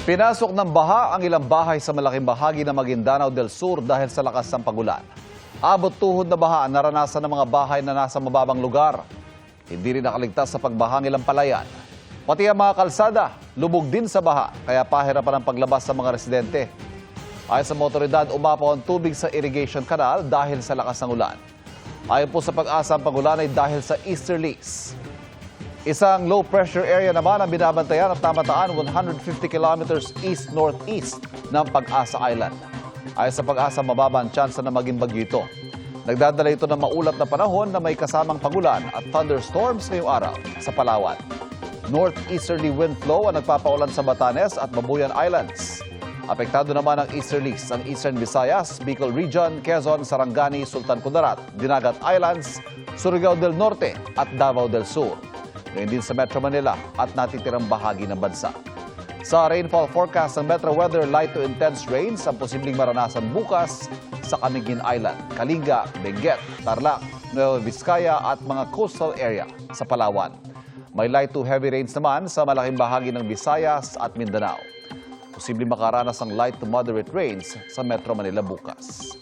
Pinasok ng baha ang ilang bahay sa malaking bahagi ng Maguindanao del Sur dahil sa lakas ng pagulan. Abot tuhod na baha ang naranasan ng mga bahay na nasa mababang lugar. Hindi rin nakaligtas sa pagbaha ang ilang palayan. Pati ang mga kalsada, lubog din sa baha, kaya pahirapan ang paglabas sa mga residente. Ayon sa mga otoridad, umapaw ang tubig sa irrigation canal dahil sa lakas ng ulan. Ayon po sa Pag-asa, ang pagulan ay dahil sa easterlies. Isang low-pressure area naman ang binabantayan at namataan 150 kilometers east-northeast ng Pag-asa Island. Ayon sa Pag-asa, mababa ang tsansa na maging bagyo ito. Nagdadala ito ng maulap na panahon na may kasamang pagulan at thunderstorms ngayong araw sa Palawan. Northeasterly wind flow ang nagpapaulan sa Batanes at Babuyan Islands. Apektado naman ang easterlies, ang Eastern Visayas, Bicol Region, Quezon, Sarangani, Sultan Kudarat, Dinagat Islands, Surigao del Norte at Davao del Sur. Ngayon din sa Metro Manila at natitirang bahagi ng bansa. Sa rainfall forecast ng Metro Weather, light to intense rains ang posibleng maranasan bukas sa Camiguin Island, Kalinga, Benguet, Tarlac, Nueva Vizcaya at mga coastal area sa Palawan. May light to heavy rains naman sa malaking bahagi ng Visayas at Mindanao. Posibleng makaranas ng light to moderate rains sa Metro Manila bukas.